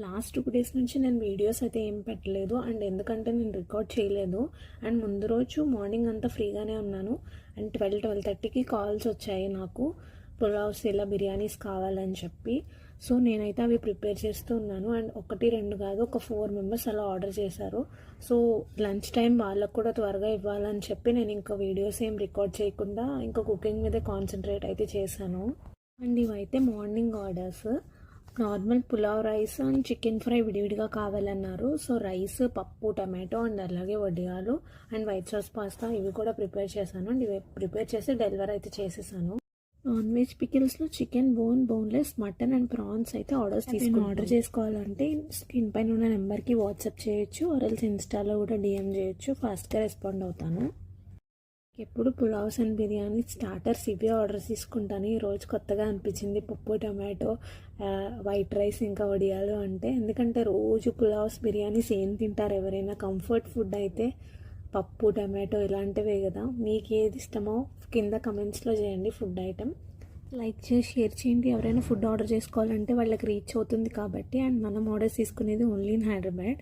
Last 2 days నుంచి నేను videos అయితే ఏం పెట్టలేదు. అండ్ ఎందుకంటే నేను రికార్డ్ చేయలేదు. అండ్ ముందు రోజు మార్నింగ్ అంతా ఫ్రీగానే ఉన్నాను. అండ్ 12-12:30కి కాల్స్ వచ్చాయి నాకు, పులావ్స్ ఇలా బిర్యానీస్ కావాలని చెప్పి. సో నేనైతే అవి ప్రిపేర్ చేస్తూ ఉన్నాను. అండ్ 1-2 కాదు, ఒక 4 మెంబర్స్ అలా ఆర్డర్ చేశారు. సో లంచ్ టైం వాళ్ళకు కూడా త్వరగా ఇవ్వాలని చెప్పి నేను ఇంకా వీడియోస్ ఏం రికార్డ్ చేయకుండా ఇంకా కుకింగ్ మీదే కాన్సన్ట్రేట్ అయితే చేశాను. అండ్ ఇవైతే morning orders. Normal pulao rice and chicken fry విడివిడిగా కావాలన్నారు. సో రైస్, పప్పు, టమాటో అండ్ అలాగే వడియాలు అండ్ వైట్ సాస్ పాస్తా ఇవి కూడా ప్రిపేర్ చేశాను. అండ్ ఇవి ప్రిపేర్ చేసి డెలివరీ అయితే చేసేసాను. నాన్ వెజ్ పికిల్స్లో chicken boneless, mutton and prawns అయితే ఆర్డర్ చేసుకోవాలంటే స్క్రీన్ పైన ఉన్న నెంబర్కి వాట్సాప్ చేయొచ్చు, ఆర్ఎల్స్ ఇన్స్టాలో కూడా డిఎం చేయొచ్చు. ఫాస్ట్గా రెస్పాండ్ అవుతాను. ఎప్పుడు పులావ్స్ అండ్ బిర్యానీ స్టార్టర్స్ ఇవే ఆర్డర్ తీసుకుంటాను. ఈరోజు కొత్తగా అనిపించింది పప్పు, టమాటో, వైట్ రైస్ ఇంకా వడియాలు అంటే. ఎందుకంటే రోజు పులావ్స్ బిర్యానీస్ ఏం తింటారు ఎవరైనా? కంఫర్ట్ ఫుడ్ అయితే పప్పు, టమాటో ఇలాంటివే కదా. మీకు ఏది ఇష్టమో కింద కమెంట్స్లో చేయండి. ఫుడ్ ఐటెం లైక్ చేసి షేర్ చేయండి. ఎవరైనా ఫుడ్ ఆర్డర్ చేసుకోవాలంటే వాళ్ళకి రీచ్ అవుతుంది కాబట్టి. అండ్ మనం ఆర్డర్స్ తీసుకునేది ఓన్లీ ఇన్ హైదరాబాద్.